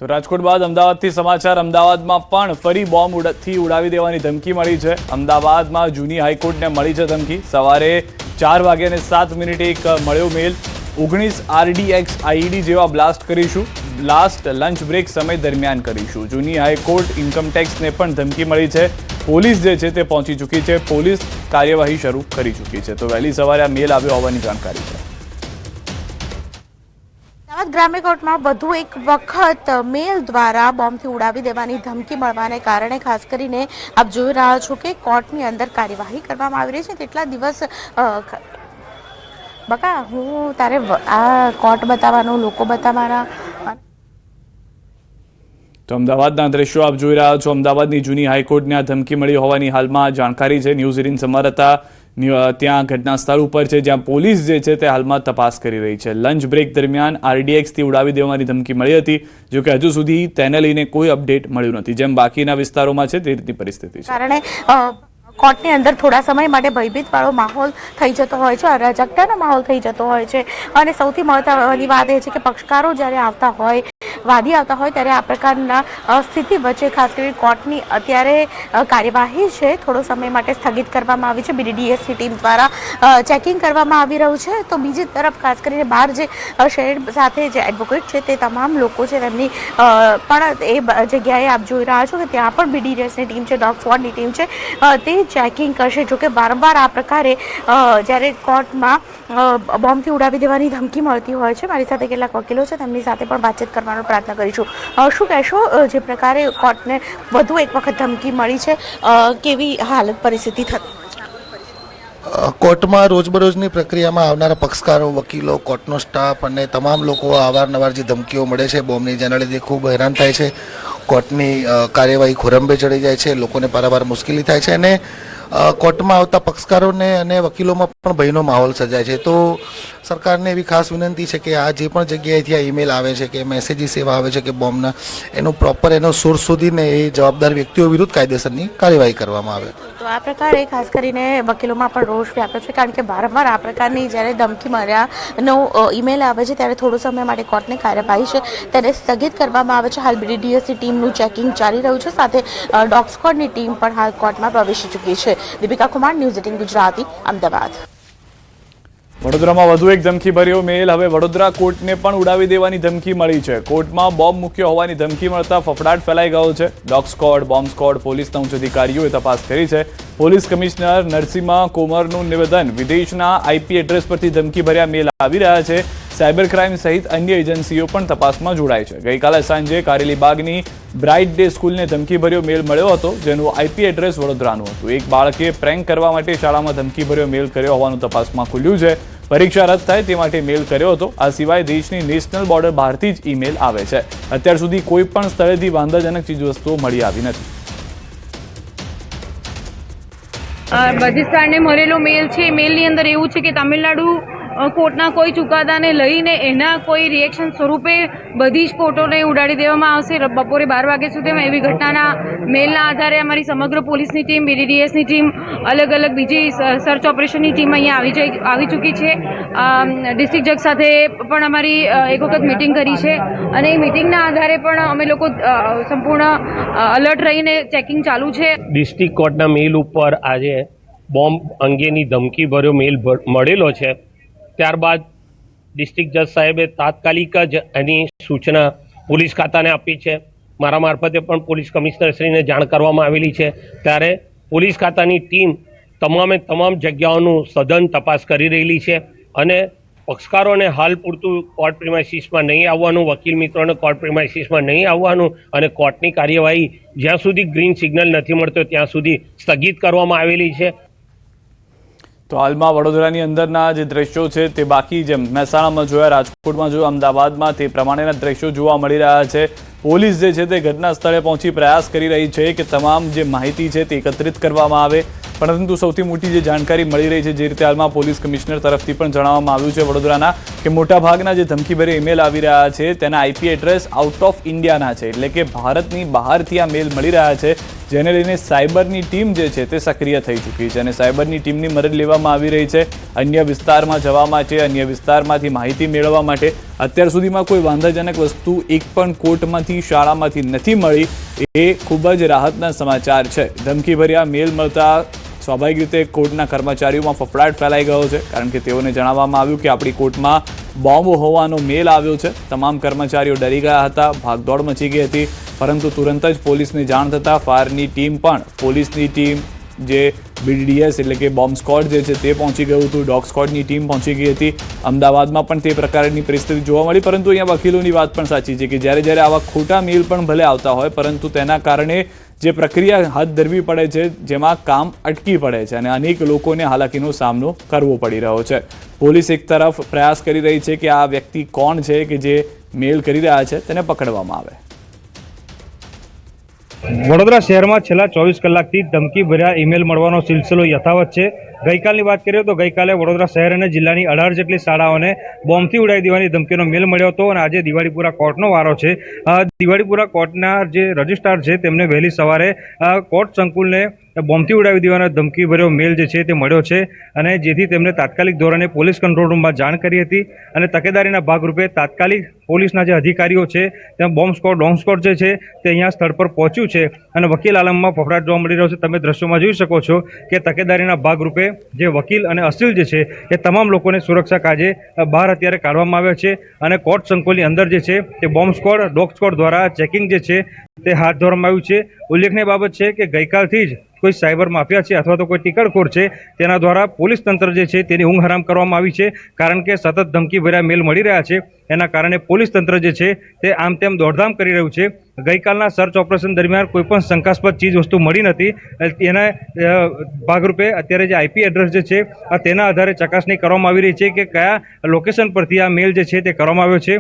તો રાજકોટ બાદ અમદાવાદથી સમાચાર અમદાવાદમાં પણ ફરી બોમ્બથી ઉડાવી દેવાની ધમકી મળી છે। અમદાવાદમાં જૂની હાઈકોર્ટને મળી છે ધમકી। સવારે 4:07 એક મળ્યો મેલ। 19 RDX IED જેવા બ્લાસ્ટ કરીશું। બ્લાસ્ટ લંચ બ્રેક સમય દરમિયાન કરીશું। જૂની હાઈકોર્ટ ઇન્કમટેક્સને પણ ધમકી મળી છે। પોલીસ જે છે તે પહોંચી ચૂકી છે। પોલીસ કાર્યવાહી શરૂ કરી ચૂકી છે। તો વહેલી સવારે આ મેલ આવ્યો હોવાની જાણકારી છે। ग्राम्य कोर्ट में વધુ એક વખત મેલ દ્વારા બોમ્બથી ઉડાવી દેવાની ધમકી મળવાને કારણે ખાસ કરીને આપ જોઈ રહ્યા છો કે કોર્ટની અંદર કાર્યવાહી કરવામાં આવી રહી છે। કેટલા દિવસ બકા હું તારે આ કોર્ટ બતાવવાનો લોકો બતાવવાના। તો અમદાવાદના દ્રશ્યો આપ જોઈ રહ્યા છો। અમદાવાદની જૂની હાઈકોર્ટને આ ધમકી મળી હોવાની હાલમાં જાણકારી છે। ન્યૂઝ 18 સંવાદદાતા ત્યાં ઘટના સ્થળ ઉપર છે, જ્યાં પોલીસ જે છે તે હાલમાં તપાસ કરી રહી છે। લંચ બ્રેક દરમિયાન RDX થી ઉડાવી દેવાની ધમકી મળી હતી, જો કે હજુ સુધી તેને લઈને કોઈ અપડેટ મળ્યું નથી। જેમ બાકીના વિસ્તારોમાં છે તે રીતની પરિસ્થિતિ છે। કારણે કોર્ટની અંદર થોડા સમય માટે ભયભીત વાળો માહોલ થઈ જતો હોય છે, અરાજકતાનો માહોલ થઈ જતો હોય છે। અને સૌથી મહત્વની વાત એ છે કે પક્ષકારો જ્યારે આવતા હોય, વાદી આવતા હોય, ત્યારે આ પ્રકારના સ્થિતિ વચ્ચે ખાસ કરીને કોર્ટની અત્યારે કાર્યવાહી છે થોડો સમય માટે સ્થગિત કરવામાં આવી છે। BDDSની ટીમ દ્વારા ચેકિંગ કરવામાં આવી રહ્યું છે। તો બીજી તરફ ખાસ કરીને બહાર જે શહેર સાથે જે એડવોકેટ છે તે તમામ લોકો છે તેમની પણ એ જગ્યાએ આપ જોઈ રહ્યા છો કે ત્યાં પણ BDDSની ટીમ છે, ડોગ સ્ક્વોડની ટીમ છે, તે ચેકિંગ કરશે। જો કે વારંવાર આ પ્રકારે જ્યારે કોર્ટમાં બોમ્બથી ઉડાવી દેવાની ધમકી મળતી હોય છે, મારી સાથે કેટલાક વકીલો છે, તેમની સાથે પણ વાતચીત કરવાનો પ્રયત્ન કરીશું। શું કહેશો, જે પ્રકારે કોર્ટને વધુ એક વખત ધમકી મળી છે, કેવી હાલત પરિસ્થિતિ થતી? કોર્ટમાં રોજબરોજની પ્રક્રિયામાં આવનારા પક્ષકારો, વકીલો, કોર્ટનો સ્ટાફ અને તમામ લોકો અવારનવાર જે ધમકીઓ મળે છે બોમ્બની, જેના લીધે ખૂબ હેરાન થાય છે। કોર્ટની કાર્યવાહી ખોરંભે ચડી જાય છે, લોકોને પારાવાર મુશ્કેલી થાય છે અને કોર્ટમાં આવતા પક્ષકારોને અને વકીલોમાં પણ ભયનો માહોલ સર્જાય છે। તો સરકારને એવી ખાસ વિનંતી છે કે આ જે પણ જગ્યાએથી આ ઈમેલ આવે છે કે મેસેજીસ એવા આવે છે કે બોમ્બના, એનો પ્રોપર એનો સોર્સ શોધીને એ જવાબદાર વ્યક્તિઓ વિરુદ્ધ કાયદેસરની કાર્યવાહી કરવામાં આવે। તો આ પ્રકારે ખાસ કરીને વકીલોમાં પણ રોષ વ્યાપ્યો છે, કારણ કે વારંવાર આ પ્રકારની જ્યારે ધમકી મળ્યાનો ઈમેલ આવે છે ત્યારે થોડો સમય માટે કોર્ટની કાર્યવાહી છે તેને સ્થગિત કરવામાં આવે છે। હાલ BDDSની ટીમનું ચેકિંગ ચાલી રહ્યું છે, સાથે ડોગ સ્ક્વોડની ટીમ પણ હાલ કોર્ટમાં પ્રવેશી ચૂકી છે। દીપિકા કુમાર, ન્યૂઝ 18 ગુજરાતી, અમદાવાદ। વડોદરામાં વધુ એક ધમકી ભર્યો મેલ। હવે વડોદરા કોર્ટને પણ ઉડાવી દેવાની ધમકી મળી છે। કોર્ટમાં બોમ્બ મૂક્યો હોવાની ધમકી મળતા ફફડાટ ફેલાઈ ગયો છે। ડોગ સ્ક્વોડ, બોમ્બ સ્ક્વોડ, પોલીસના ઉચ્ચ અધિકારીઓએ તપાસ કરી છે। પોલીસ કમિશનર નરસિંહ કોમરનું નિવેદન, વિદેશના IP એડ્રેસ પરથી ધમકી ભર્યા મેલ આવી રહ્યા છે। સાયબર ક્રાઇમ સહિત અન્ય એજન્સીઓ પણ તપાસમાં જોડાઈ છે। ગઈકાલે સાંજે કારેલીબાગની બ્રાઇટ ડે સ્કૂલને ધમકી ભર્યો મેલ મળ્યો હતો, જેનું IP એડ્રેસ વડોદરાનું હતું। એક બાળકે પ્રેન્ક કરવા માટે શાળામાં ધમકી ભર્યો મેલ કર્યો હોવાનું તપાસમાં ખુલ્યું છે। પરીક્ષા રદ થાય તે માટે મેલ કર્યો હતો। આ સિવાય દેશની નેશનલ બોર્ડર બહારથી જ ઈમેલ આવે છે। અત્યાર સુધી કોઈ પણ સ્થળેથી વાંધાજનક ચીજવસ્તુઓ મળી આવી નથી। બધી સ્થળને મળેલો મેલ છે। મેલની અંદર એવું છે કે તમિલનાડુ કોર્ટના કોઈ ચુકાદાને લઈને એના કોઈ રિએક્શન સ્વરૂપે બધી જ કોર્ટોને ઉડાડી દેવામાં આવશે। બપોરે 12 વાગ્યા સુધીમાં એવી ઘટનાના મેલના આધારે અમારી સમગ્ર પોલીસની ટીમ, BDDSની ટીમ, અલગ અલગ બીજી સર્ચ ઓપરેશનની ટીમ અહીંયા આવી ચૂકી છે। ડિસ્ટ્રિક્ટ જજ સાથે પણ અમારી એક વખત મિટિંગ કરી છે અને એ મિટિંગના આધારે પણ અમે લોકો સંપૂર્ણ અલર્ટ રહીને ચેકિંગ ચાલુ છે। ડિસ્ટ્રિક્ટ કોર્ટના મેલ ઉપર આજે બોમ્બ અંગેની ધમકી ભર્યો મેલ મળેલો છે। ત્યારબાદ ડિસ્ટ્રિક્ટ જજ સાહેબે તાત્કાલિક જ એની સૂચના પોલીસ ખાતાને આપી છે। મારા મારફતે પણ પોલીસ કમિશનરશ્રીને જાણ કરવામાં આવેલી છે। ત્યારે પોલીસ ખાતાની ટીમ તમામ જગ્યાઓનું સઘન તપાસ કરી રહેલી છે અને પક્ષકારોને હાલ પૂરતું કોર્ટ પ્રિમાઇસીસમાં નહીં આવવાનું, વકીલ મિત્રોને કોર્ટ પ્રિમાઇસીસમાં નહીં આવવાનું અને કોર્ટની કાર્યવાહી જ્યાં સુધી ગ્રીન સિગ્નલ નથી મળતો ત્યાં સુધી સ્થગિત કરવામાં આવેલી છે। તો હાલમાં વડોદરાની અંદરના જે દ્રશ્યો છે તે બાકી, જેમ મહેસાણામાં જોયા, રાજકોટમાં જોયા, અમદાવાદમાં તે પ્રમાણેના દ્રશ્યો જોવા મળી રહ્યા છે। પોલીસ જે છે તે ઘટના સ્થળે પહોંચી પ્રયાસ કરી રહી છે કે તમામ જે માહિતી છે તે એકત્રિત કરવામાં આવે। પરંતુ સૌથી મોટી જે જાણકારી મળી રહી છે, જે રીતે હાલમાં પોલીસ કમિશનર તરફથી પણ જણાવવામાં આવ્યું છે વડોદરાના, કે મોટાભાગના જે ધમકીભર્યા ઈમેલ આવી રહ્યા છે તેના IP એડ્રેસ આઉટ ઓફ ઇન્ડિયાના છે, એટલે કે ભારતની બહારથી આ મેલ મળી રહ્યા છે। જેને લઈને સાયબરની ટીમ જે છે તે સક્રિય થઈ ચૂકી છે અને સાયબરની ટીમની મદદ લેવામાં આવી રહી છે અન્ય વિસ્તારમાં જવા માટે, અન્ય વિસ્તારમાંથી માહિતી મેળવવા માટે. અત્યાર સુધીમાં કોઈ વાંધાજનક વસ્તુ એક પણ કોર્ટમાંથી, શાળામાંથી નથી મળી. એ ખૂબ જ રાહતના સમાચાર છે. ધમકીભર્યા મેલ મળતા સ્વાભાવિક રીતે કોર્ટના કર્મચારીઓમાં ફફડાટ ફેલાઈ ગયો છે, કારણ કે તેઓને જણાવવામાં આવ્યું કે આપણી કોર્ટમાં બોમ્બ હોવાનો મેલ આવ્યો છે. તમામ કર્મચારીઓ ડરી ગયા હતા, ભાગદોડ મચી ગઈ હતી, પરંતુ તુરંત જ પોલીસને જાણ થતાં ફાયરની ટીમ પણ, પોલીસની ટીમ જે BDDS એટલે કે બોમ્બ સ્ક્વોડ જે છે તે પહોંચી ગયું હતું, ડોગ સ્ક્વોડની ટીમ પહોંચી ગઈ હતી. અમદાવાદમાં પણ તે પ્રકારની પરિસ્થિતિ જોવા મળી. પરંતુ અહીંયા વકીલોની વાત પણ સાચી છે કે જ્યારે આવા ખોટા મેલ પણ ભલે આવતા હોય, પરંતુ તેના કારણે જે પ્રક્રિયા હાથ ધરવી પડે છે, જેમાં કામ અટકી પડે છે અને અનેક લોકોને હાલાકીનો સામનો કરવો પડી રહ્યો છે. પોલીસ એક તરફ પ્રયાસ કરી રહી છે કે આ વ્યક્તિ કોણ છે કે જે મેલ કરી રહ્યા છે તેને પકડવામાં આવે. વડોદરા શહેરમાં છેલ્લા 24 કલાકથી ધમકીભર્યા ઈમેલ મળવાનો સિલસિલો યથાવત છે. ગઈકાલની વાત કરીએ તો ગઈકાલે વડોદરા શહેર અને જિલ્લાની 18 જેટલી શાળાઓને બોમ્બથી ઉડાવી દેવાની ધમકીનો મેલ મળ્યો હતો અને આજે દિવાળીપુરા કોર્ટનો વારો છે. દિવાળીપુરા કોર્ટના જે રજિસ્ટ્રાર છે તેમને વહેલી સવારે કોર્ટ સંકુલને બોમ્બથી ઉડાવી દેવાનો ધમકીભર્યો મેલ જે છે તે મળ્યો છે અને જેથી તેમને તાત્કાલિક ધોરણે પોલીસ કંટ્રોલ રૂમમાં જાણ કરી હતી અને તકેદારીના ભાગરૂપે તાત્કાલિક પોલીસના જે અધિકારીઓ છે ત્યાં બોમ્બ સ્ક્વોડ, ડોગ સ્ક્વોડ જે છે તે અહીંયા સ્થળ પર પહોંચ્યું છે અને વકીલ આલમમાં ફફડાટ જોવા મળી રહ્યો છે. તમે દ્રશ્યોમાં જોઈ શકો છો કે તકેદારીના ભાગરૂપે જે વકીલ અને અસીલ જે છે એ તમામ લોકોને સુરક્ષા કાજે બહાર અત્યારે કાઢવામાં આવ્યા છે અને કોર્ટ સંકુલની અંદર જે છે તે બોમ્બ સ્ક્વોડ, ડોગ સ્ક્વોડ દ્વારા ચેકિંગ જે છે તે હાથ ધરવામાં આવ્યું છે. ઉલ્લેખનીય બાબત છે કે ગઈકાલથી જ કોઈ સાયબર માફિયા છે અથવા તો કોઈ ટીકડખોર છે તેના દ્વારા પોલીસ તંત્ર જે છે તેની ઊંઘ હરામ કરવામાં આવી છે, કારણ કે સતત ધમકીભર્યા મેલ મળી રહ્યા છે. એના કારણે પોલીસ તંત્ર જે છે તે આમ તેમ દોડધામ કરી રહ્યું છે. ગઈકાલના સર્ચ ઓપરેશન દરમિયાન કોઈ પણ શંકાસ્પદ ચીજ વસ્તુ મળી નથી. એના ભાગરૂપે અત્યારે જે IP એડ્રેસ જે છે તેના આધારે ચકાસણી કરવામાં આવી રહી છે કે કયા લોકેશન પરથી આ મેલ જે છે તે કરવામાં આવ્યો છે.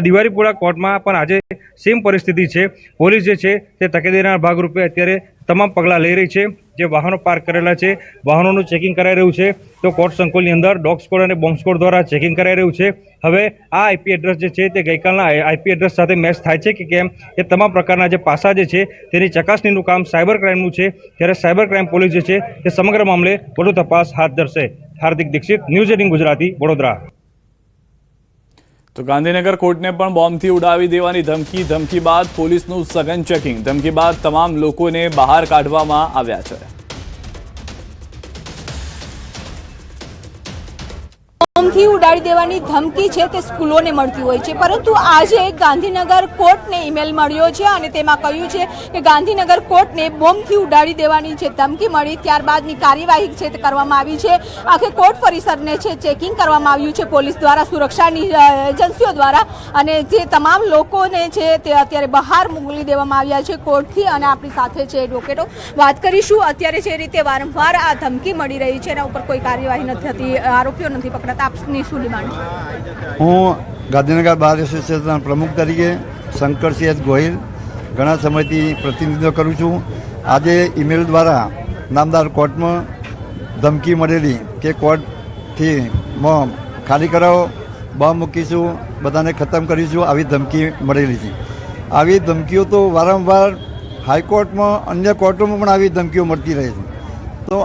દિવાળીપુરા કોર્ટમાં પણ આજે સેમ પરિસ્થિતિ છે. પોલીસ જે છે તે તકેદારીના ભાગરૂપે અત્યારે તમામ પગલાં લઈ રહી છે. જે વાહનો પાર્ક કરેલા છે વાહનોનું ચેકિંગ કરાઈ રહ્યું છે. તો કોર્ટ સંકુલની અંદર ડોગ સ્ક્વોડ અને બોમ્બ સ્ક્વોડ દ્વારા ચેકિંગ કરાઈ રહ્યું છે. હવે આ IP એડ્રેસ જે છે તે ગઈકાલના IP એડ્રેસ સાથે મેચ થાય છે કે કેમ, એ તમામ પ્રકારના જે પાસા જે છે તેની ચકાસણીનું કામ સાયબર ક્રાઇમનું છે. ત્યારે સાયબર ક્રાઇમ પોલીસ જે છે તે સમગ્ર મામલે વધુ તપાસ હાથ ધરશે. હાર્દિક દીક્ષિત, ન્યૂઝ 18 ગુજરાતી, વડોદરા. તો ગાંધીનગર કોર્ટને પણ બોમ્બથી ઉડાવી દેવાની ધમકી બાદ પોલીસનું સઘન ચેકિંગ. ધમકી બાદ તમામ લોકોને બહાર કાઢવામાં આવ્યા છે. બોમ્બથી ઉડાડી દેવાની ધમકી છે તે સ્કૂલોને મળતી હોય છે, પરંતુ આજે ગાંધીનગર કોર્ટને ઈમેલ મળ્યો છે અને તેમાં કહ્યું છે કે ગાંધીનગર કોર્ટને બોમ્બથી ઉડાડી દેવાની જે ધમકી મળી ત્યારબાદની કાર્યવાહી છે તે કરવામાં આવી છે. આખે કોર્ટ પરિસરને છે ચેકિંગ કરવામાં આવ્યું છે પોલીસ દ્વારા, સુરક્ષાની એજન્સીઓ દ્વારા, અને જે તમામ લોકોને છે તે અત્યારે બહાર મોકલી દેવામાં આવ્યા છે કોર્ટથી. અને આપણી સાથે છે એડવોકેટો, વાત કરીશું અત્યારે જે રીતે વારંવાર આ ધમકી મળી રહી છે એના ઉપર કોઈ કાર્યવાહી નથી થતી, આરોપીઓ નથી પકડાતા, આપની શું ડિમાન્ડ? હું ગાંધીનગર બાર એસોસિએશનના પ્રમુખ તરીકે શંકરસિંહ ગોહિલ ઘણા સમયથી પ્રતિનિધિત્વ કરું છું. આજે ઈમેલ દ્વારા નામદાર કોર્ટમાં ધમકી મળેલી કે કોર્ટથી ખાલી કરાવો, બોમ્બ મૂકીશું, બધાને ખતમ કરીશું, આવી ધમકી મળેલી છે. આવી ધમકીઓ તો વારંવાર હાઈકોર્ટમાં, અન્ય કોર્ટોમાં પણ આવી ધમકીઓ મળતી રહે છે. તો